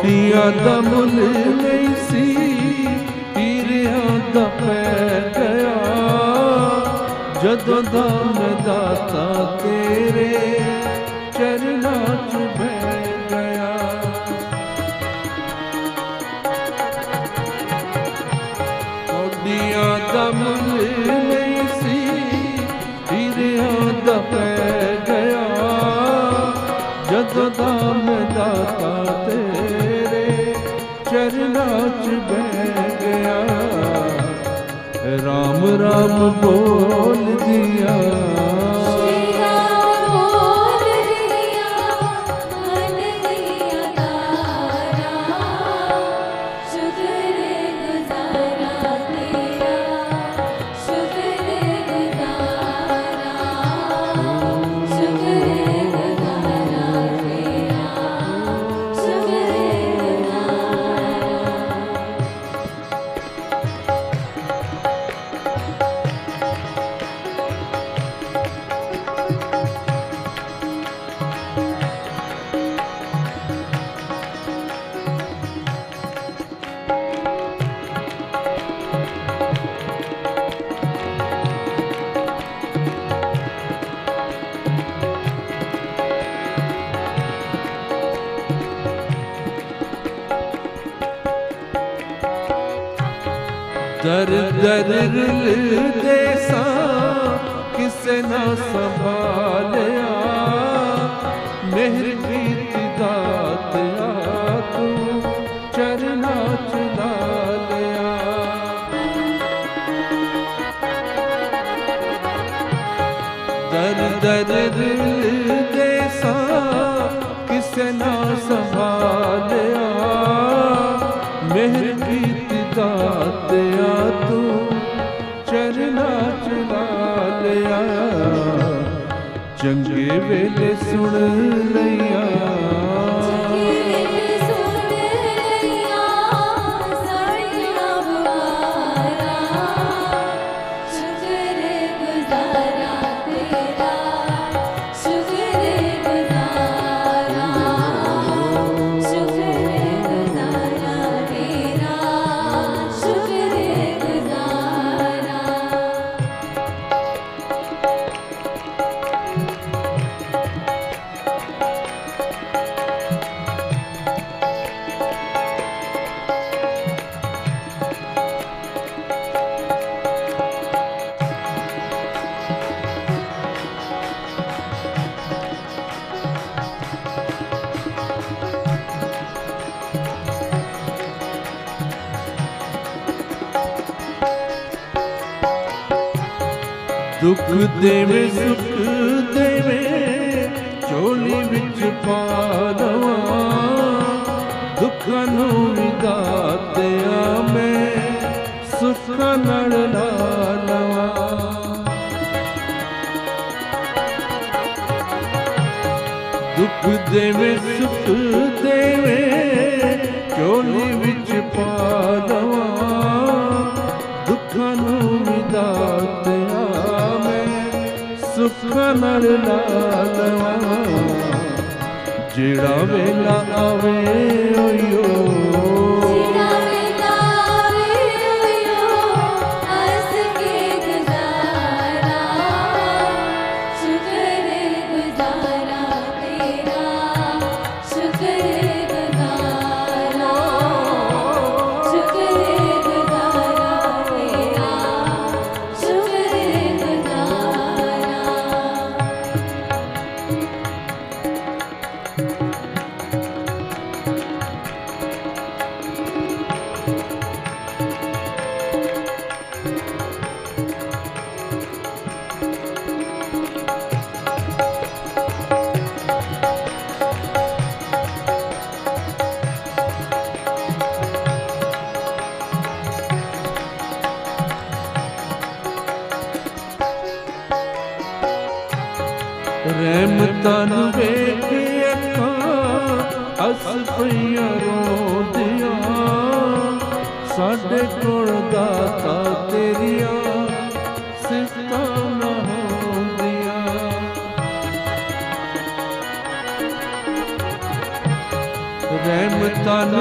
ਕੌਡੀਆਂ ਦਾ ਮੁੱਲ ਨਹੀਂ ਸੀ, ਹੀਰਿਆਂ ਦਾ ਪੈ ਗਿਆ, ਜਦੋਂ ਦਾ ਮੈਂ ਦਾਤਾ ਤੇਰੇ ਚਰਨਾਂ 'ਚ ਬਹਿ ਗਿਆ। ਕੌਡੀਆਂ ਦਾ ਮੁੱਲ ਨਹੀਂ ਸੀ, ਹੀਰਿਆਂ ਦਾ ਪੈ ਗਿਆ, ਜਦੋਂ ਦਾ ਮੈਂ ਦਾਤਾ ਤੇਰੇ ਚਰਨਾਂ 'ਚ ਬਹਿ ਗਿਆ। ਰਾਮ ਰਾਮ ਬੋਲ ਦਿਆ, ਸ਼੍ਰੀ ਰਾਮ ਬੋਲ ਦਿਆ, ਮਨ ਦੀਆਂ ਤਾਰਾਂ, ਸ਼ੁਕਰ ਗੁਜ਼ਾਰਾ ਤੇਰਾ, ਸ਼ੁਕਰ ਗੁਜ਼ਾਰਾ, ਸ਼ੁਕਰ ਗੁਜ਼ਾਰਾ ਤੇਰਾ, ਸ਼ੁਕਰ ਦਰ ਦਰ ਰੁਲਦੇ ਸਾਂ ਕਿਸੇ ਨਾ ਸੰਭਾਲਿਆ, ਮਿਹਰ ਕੀਤੀ ਦਾਤਿਆ ਤੂੰ ਚਰਨਾਂ 'ਚ ਲਾ ਲਿਆ। ਦਰ ਦਰ ਰੁਲਦੇ ਸਾਂ ਕਿਸੇ ਨਾ ਸੰਭਾਲਿਆ, ਮਿਹਰ ਕੀਤੀ ਦਾਤਿਆ ਤੂੰ ਚਰਨਾਂ 'ਚ ਲਾ ਲਿਆ। ਚੰਗੇ ਵੇਲੇ ਸੁਣ ਲਈਆਂ, ਚੰਗੇ ਵੇਲੇ ਸੁਣ ਲਈਆਂ ਸਾਡੀਆਂ ਪੁਕਾਰਾਂ, ਸ਼ੁਕਰ ਗੁਜ਼ਾਰਾ ਤੇਰਾ, ਸ਼ੁਕਰ ਗੁਜ਼ਾਰਾ, ਸ਼ੁਕਰ ਗੁਜ਼ਾਰਾ ਤੇਰਾ, ਸ਼ੁਕਰ ਗੁਜ਼ਾਰਾ। ਦੁੱਖ ਦੇਵੇ ਸੁੱਖ ਦੇਵੇ ਝੋਲੀ ਵਿੱਚ ਪਾ ਲਵਾਂ, ਦੁੱਖਾਂ ਨੂੰ ਵੀ ਦਾਤਿਆ ਮੈਂ ਸੁੱਖਾਂ ਨਾਲ ਲਾ ਲਵਾਂ। ਦੁੱਖ ਦੇਵੇ ਸੁੱਖ ਦੇਵੇ ਝੋਲੀ ਵਿੱਚ ਪਾ ਲਵਾਂ, ਦੁੱਖਾਂ ਨੂੰ ਵੀ ਦਾਤਿਆ ਸੁੱਖਾਂ ਨਾਲ ਲਾ ਲਵਾਂ। ਜਿਹੜਾ ਵੇਲਾ ਆਵੇ ਓਯੋ, ਜਿਹੜਾ ਵੇਲਾ ਆਵੇ ਓਯੋ, ਹੱਸ ਕੇ ਗੁਜ਼ਾਰਾ, ਸ਼ੁਕਰ ਗੁਜ਼ਾਰਾ ਤੇਰਾ, ਸ਼ੁਕਰ ਗੁਜ਼ਾਰਾ, ਸ਼ੁਕਰ ਗੁਜ਼ਾਰਾ ਤੇਰਾ, ਸ਼ੁਕਰ ਗੁਜ਼ਾਰਾ। ਰਹਿਮਤਾਂ ਨੂੰ ਵੇਖ ਅੱਖਾਂ ਹੱਸ ਪਈਆਂ ਰੋਂਦੀਆਂ, ਸਾਡੇ ਕੋਲ ਦਾਤਾ ਤੇਰੀਆਂ ਸਿਫਤਾਂ ਨਾ ਹੁੰਦੀਆਂ। ਰਹਿਮਤਾਂ ਨੂੰ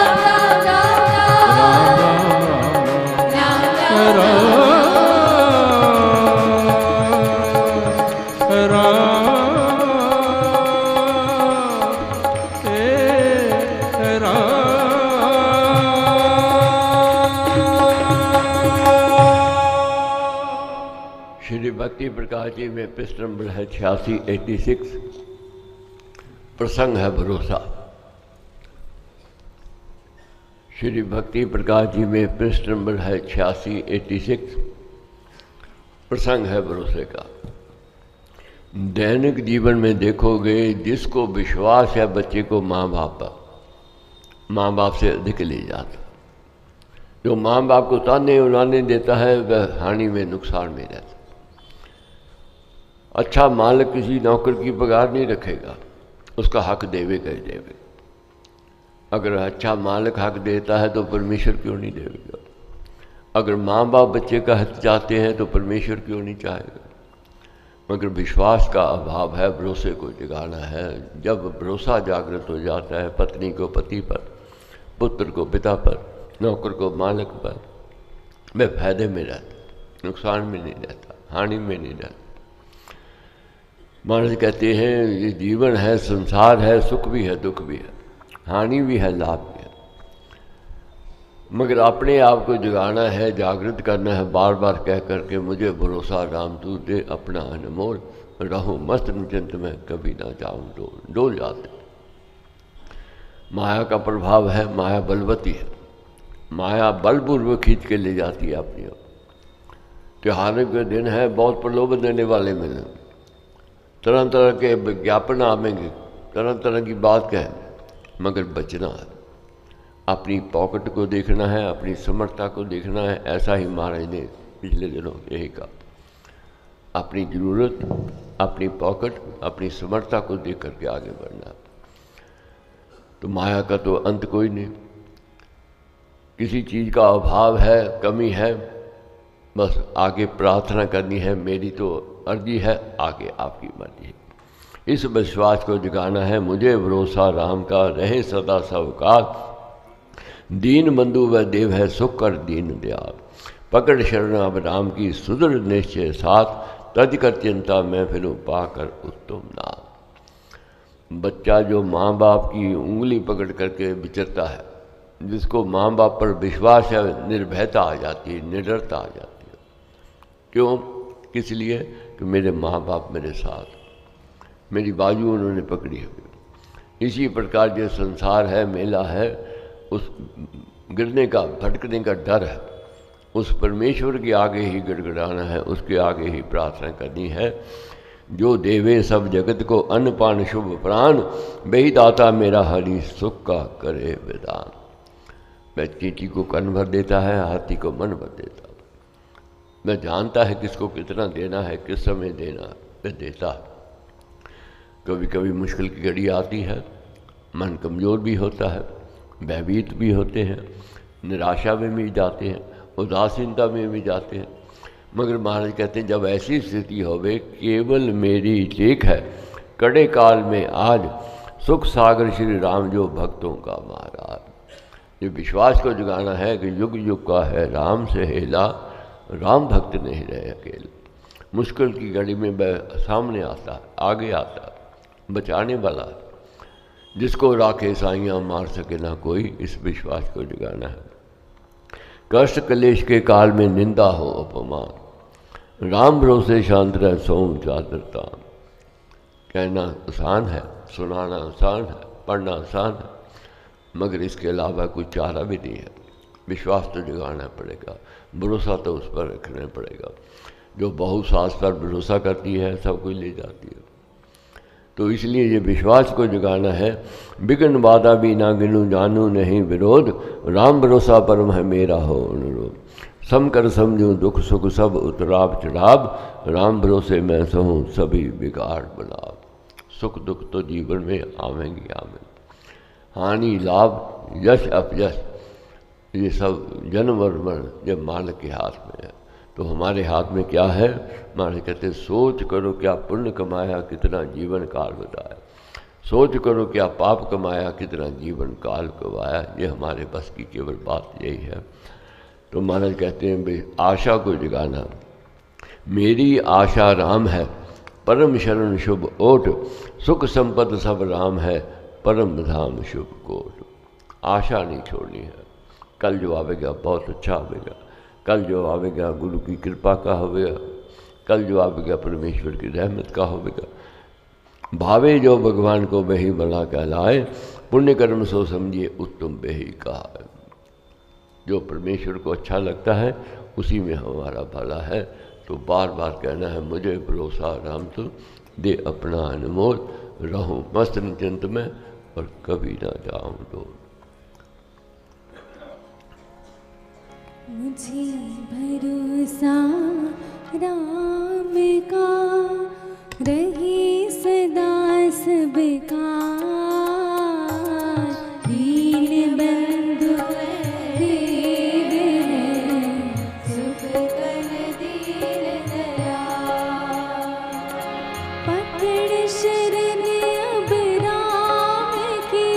श्री भक्ति प्रकाश जी में पृष्ठ नंबर है 86 प्रसंग है भरोसा। श्री भक्ति प्रकाश जी में पृष्ठ नंबर है 86 प्रसंग है भरोसे का। दैनिक जीवन में देखोगे जिसको विश्वास है बच्चे को माँ बाप पर, माँ बाप से अधिक ले जाता। जो माँ बाप को ताने उड़ाने देता है वह हानि में नुकसान में रहता। अच्छा मालिक किसी नौकर की पगार नहीं रखेगा, उसका हक देवेगा ही देवेगा। अगर अच्छा मालिक हक देता है तो परमेश्वर क्यों नहीं देवेगा। अगर माँ बाप बच्चे का हक चाहते हैं तो परमेश्वर क्यों नहीं चाहेगा। मगर विश्वास का अभाव है, भरोसे को जगाना है। जब भरोसा जागृत हो जाता है पत्नी को पति पर, पुत्र को पिता पर, नौकर को मालिक पर, वह फायदे में रहता, नुकसान में नहीं रहता, हानि में नहीं रहता। महाराज कहते हैं ये जीवन है, संसार है, सुख भी है दुख भी है। हानि भी है, लाभ भी है। मगर अपने आप को जगाना है, जागृत करना है, बार बार कह करके मुझे भरोसा राम तू दे अपना अनमोल, रहूं मस्त निश्चिंत में कभी ना जाऊं डोल। डोल जाते। माया का प्रभाव है, माया बलवती है, माया बलपूर्वक खींच के ले जाती है अपनी ओर। त्योहारों के दिन है, बहुत प्रलोभन देने वाले मिले, तरह तरह के विज्ञापन आवेंगे, तरह तरह की बात कहें, मगर बचना है। अपनी पॉकेट को देखना है, अपनी समर्थता को देखना है। ऐसा ही महाराज ने पिछले दिनों यही कहा, अपनी ज़रूरत, अपनी पॉकेट, अपनी समर्थता को देख करके आगे बढ़ना है। तो माया का तो अंत कोई नहीं। किसी चीज़ का अभाव है, कमी है, बस आगे प्रार्थना करनी है, मेरी तो अर्जी है, आगे आपकी मर्जी है। इस विश्वास को जगाना है, मुझे भरोसा राम का रहे सदा सबकाल, दीन बंधु व देव है सुख कर दीन दयाल, पकड़ शरण अब राम की सुदृढ़ निश्चय साथ, तज कर चिंता मैं फिरूं पाकर उत्तम नाम। बच्चा जो माँ बाप की उंगली पकड़ करके विचरता है, जिसको माँ बाप पर विश्वास है, निर्भयता आ जाती है, निडरता आ जाती है। क्यों? किस लिए? कि मेरे माँ बाप मेरे साथ, मेरी बाजू उन्होंने पकड़ी हुई। इसी प्रकार जो संसार है, मेला है, उस गिरने का, भटकने का डर है, उस परमेश्वर के आगे ही गिड़गिड़ाना है, उसके आगे ही प्रार्थना करनी है। जो देवे सब जगत को अन्न पान शुभ प्राण, वही दाता मेरा हरि सुख का करे विधान। वह चींटी को कन्न भर देता है, हाथी को मन भर देता है। वह जानता है किसको कितना देना है, किस समय देना है, वह देता है। कभी कभी मुश्किल की घड़ी आती है, मन कमज़ोर भी होता है, भयभीत भी होते हैं, निराशा में भी जाते हैं, उदासीनता में भी जाते हैं। मगर महाराज कहते हैं जब ऐसी स्थिति होवे, केवल मेरी टेक है कड़े काल में आज, सुख सागर श्री राम जो भक्तों का महाराज। ये विश्वास को जगाना है कि युग युग का है राम से हेला, राम भक्त नहीं रहे अकेले। मुश्किल की घड़ी में वह सामने आता है, आगे आता है, बचाने वाला है। जिसको राखे साइयाँ मार सके ना कोई, इस विश्वास को जगाना है। कष्ट कलेश के काल में निंदा हो अपमान, राम भरोसे शांत रह सोऊं चादर तान। कहना आसान है, सुनाना आसान है, पढ़ना आसान है, मगर इसके अलावा कोई चारा भी नहीं है। विश्वास तो जगाना पड़ेगा, भरोसा तो उस पर रखना पड़ेगा। जो बहु सास पर भरोसा करती है, सब कुछ ले जाती है। तो इसलिए ये विश्वास को जगाना है। बिघन बाधा भी ना गिनूं जानूं नहीं विरोध, राम भरोसा परम है मेरा हो अनुरोध। सम कर समझूं दुख सुख सब उतराब चढ़ाब, राम भरोसे मैं सहूं सभी बिगाड़ बनाब। सुख दुख तो जीवन में आवेंगे आवेंगे, हानि लाभ यश अपयश ये सब जन्म और मरण जब मालिक के हाथ में है। तो हमारे हाथ में क्या है? हमारे कहते सोच करो क्या पुण्य कमाया, कितना जीवन काल बताया। सोच करो क्या पाप कमाया, कितना जीवन काल गवाया। ये हमारे बस की केवल बात यही है। तो महाराज कहते हैं भाई आशा को जगाना। मेरी आशा राम है, परम शरण शुभ ओट, सुख संपद सब राम है, परम धाम शुभ कोट। आशा नहीं छोड़नी है। कल जो आवेगा बहुत अच्छा आवेगा, कल जो आवेगा गुरु की कृपा का होवेगा, कल जो आवेगा परमेश्वर की रहमत का होवेगा। भावे जो भगवान को वही बड़ा कहलाए, पुण्य कर्म सो समझिए उत्तम वही कहा है। जो परमेश्वर को अच्छा लगता है उसी में हमारा भला है। तो बार बार कहना है मुझे भरोसा राम तू दे अपना अनमोल, रहूं मस्त निश्चिंत में और कभी ना जाऊं डोल। मुझे भरोसा राम का रही सदा सबका, दीन बंधु देव है सुख कर दीन दयाल। पकड़ शरण अब राम की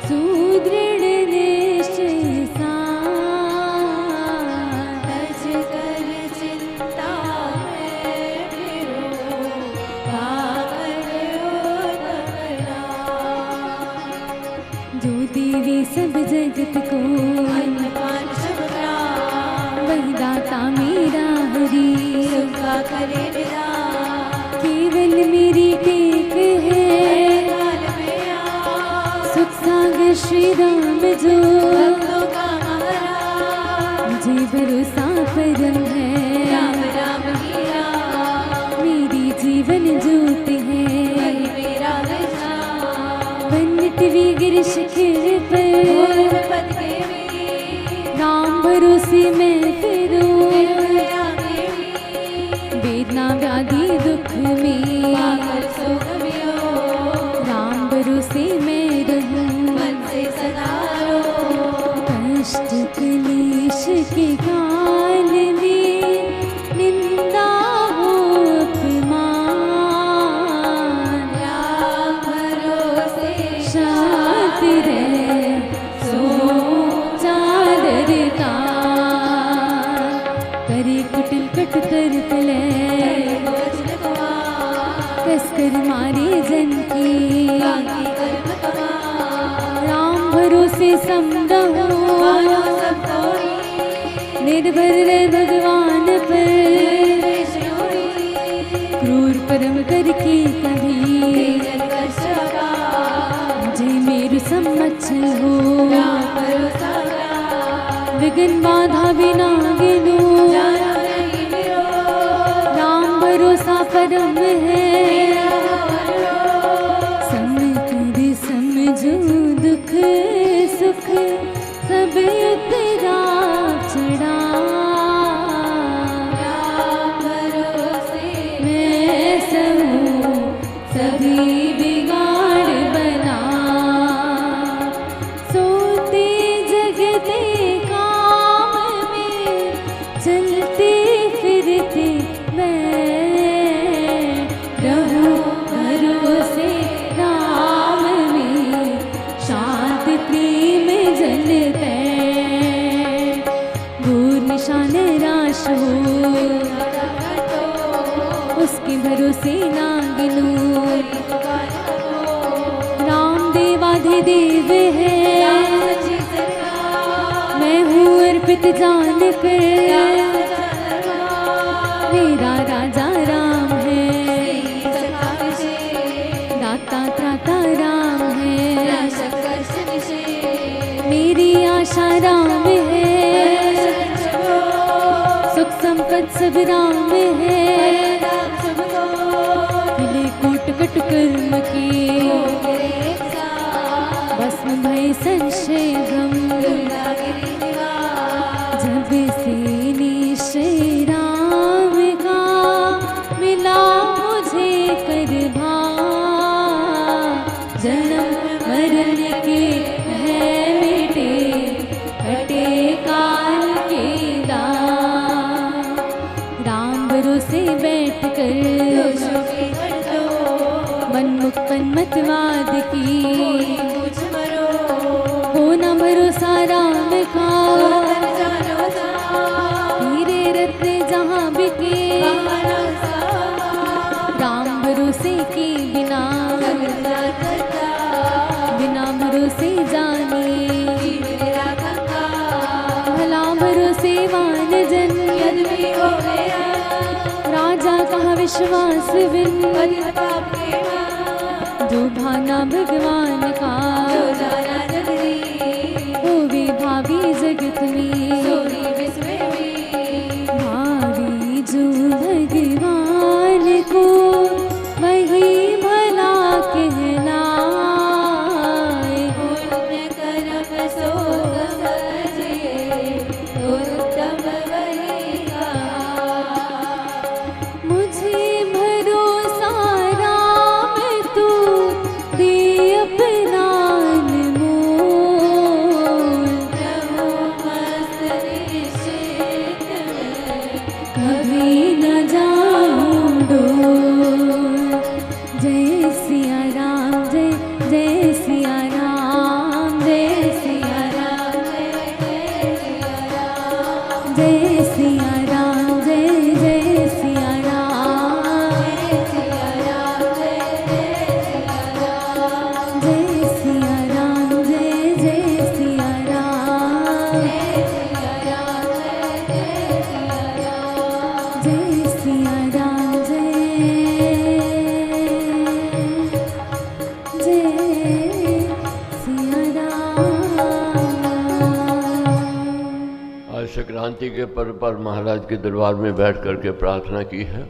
सुदृढ़ निश्चय साथ, तज कर चिंता में वही दाता मेरा हरि, सुखा करे मेरा केवल मेरी टेक है, काल में आ सुख सागर श्री राम जो, भक्तों का महाराज मुझे भरोसा परम है, राम राम ही राम मेरी जीवन ज्योति है, वही मेरा विश्राम बनटवी गिर शिखर पर, पद के भी राम भरोसे मैं फिरूं, राम देवी वेदना व्याधि दुख में, पागल सुख मियो राम भरोसे मैं रहूं, मन से सदा रो कष्ट क्लेश के काल में, निंदा हो अपमान, राम भरोसे शांति रहे सो चादर तान, करे कुटिल कट कर तले, वचन कुमार कसकर मारे जन की, बाकी कर्म कमार राम भरोसे सम रहो, मानो सब कोई निर्भर रहे भगवान पर, देश योरी क्रूर परम करके कभी, जन कष्ट का मुझे मेरु सम्मच्छल हो, राम भरोसा करा विघ्न बाधा बिना गिनो, जानो नहीं मिरो राम भरोसा परम है, सम कर समझो दुख सुख सब उतरा चढ़ा, राम भरोसे मैं सहूँ सभी बिगाड़ बना, सोते जगते काम में, चलते फिरते मैं रहूं भरोसे राम में, शांत प्रेम जलते, घोर निशान राश हो, उसके भरोसे ना गिनूं, राम देवाधिदेव है, मैं हूँ अर्पित जान कर, मेरा राजा राम है, दाता त्राता राम है, मेरी आशा राम है, सुख संपत सब राम है, मिले कोट कट कर्म की, भस्म भय संशय गम, जब से निश्चय राम का मिला मुझे कर भाग, जन्म मरण के है मिटे, कटे काल के दाग, राम भरोसे बैठ कर मन मुक्तन मतवाद की, हो न भरोसा राम का, हीरे रत्न जहाँ बिके, राम भरोसे के बिना, बिना भरोसे जाने, भला भरोसे वान जन, राजा का विश्वास बिन, जो भाना भगवान का, वो भी भावी जगत में, भावी जो भगवान को वही भला कहलाए, मुझे भरोसा राम तू दे अपना अनमोल, कभी न जाऊं डोल, जय सिया राम जय जय सिया राम, जय सिया राम जय सिया राम, जय जय सिया राम, जय सिया राम, जय जय सिया राम, जय सिया राम जय सिया राम। आज संक्रांति के पर्व पर महाराज के दरबार में बैठ करके प्रार्थना की है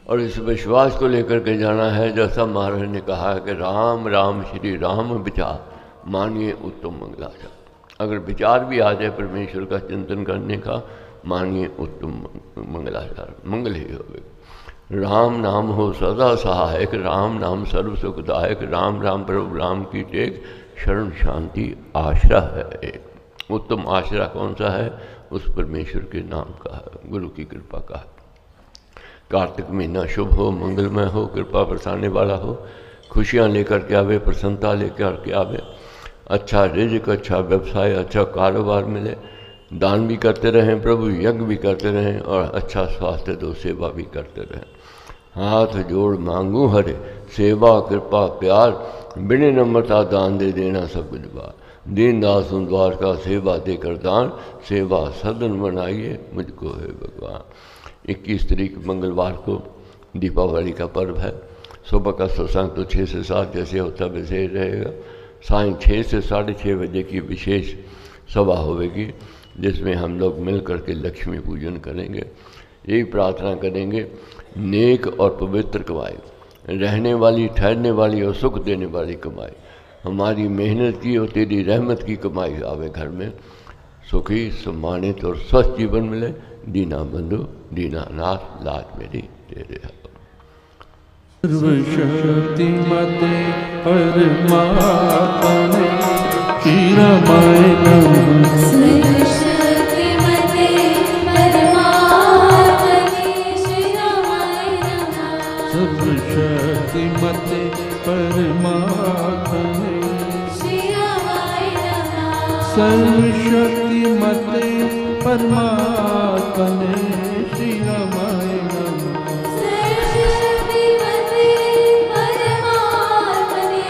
और इस विश्वास को लेकर के जाना है, जैसा महाराज ने कहा है कि राम राम श्री राम विचार मानिए उत्तम मंगलाचार। अगर विचार भी आ जाए परमेश्वर का चिंतन करने का, मानिए उत्तम मंगलाचार, मंगल ही होगा। राम नाम हो सदा सहायक, राम नाम सर्व सुखदायक, राम राम प्रभु राम की टेक, शरण शांति आश्रा है। उत्तम आश्रा कौन सा है? उस परमेश्वर के नाम का है, गुरु की कृपा का है। कार्तिक महीना शुभ हो, मंगलमय हो, कृपा बरसाने वाला हो, खुशियाँ लेकर के आवे, प्रसन्नता लेकर के आवे, अच्छा रिज़्क़, अच्छा व्यवसाय, अच्छा कारोबार मिले, दान भी करते रहें प्रभु, यज्ञ भी करते रहें और अच्छा स्वास्थ्य दो, सेवा भी करते रहें। हाथ जोड़ मांगू हरे, सेवा कृपा प्यार, बिने नम्रता दान दे देना सब कुछ बार, दीनदास उन द्वार का सेवा देकर दान, सेवा सदन बनाइए मुझको है भगवान। 21 तारीख मंगलवार को दीपावली का पर्व है। सुबह का सत्संग तो 6 से 7 जैसे होता वैसे ही रहेगा। सायं 6 से 6:30 बजे की विशेष सभा होगी, जिसमें हम लोग मिल कर के लक्ष्मी पूजन करेंगे। यही प्रार्थना करेंगे, नेक और पवित्र कमाई, रहने वाली, ठहरने वाली और सुख देने वाली कमाई, हमारी मेहनत की और तेरी रहमत की कमाई आवे घर में, सुखी सम्मानित और स्वस्थ जीवन मिले। दीना बंधु दीनानाथ लाज मेरी तेरे हाथ। सर्वशक्तिमते परमात्मने श्री रामाय नमः। सर्वशक्तिमते परमात्मने श्री रामाय नमः। सर्वशक्तिमते परमात्मने श्री रामाय नमः। सर्वशक्तिमते परमात्मने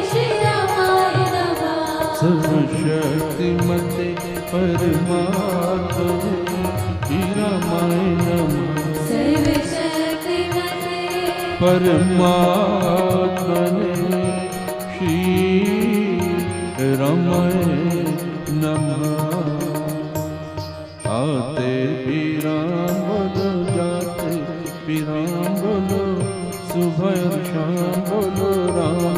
श्री रामाय नमः। सर्वशक्तिमते परमात्मने श्री रामाय नमः। सर्वशक्तिमते परमात्मने श्री रामाय नमः। आते भी राम बोलो, जाते भी राम बोलो, सुबह और शाम बोलो राम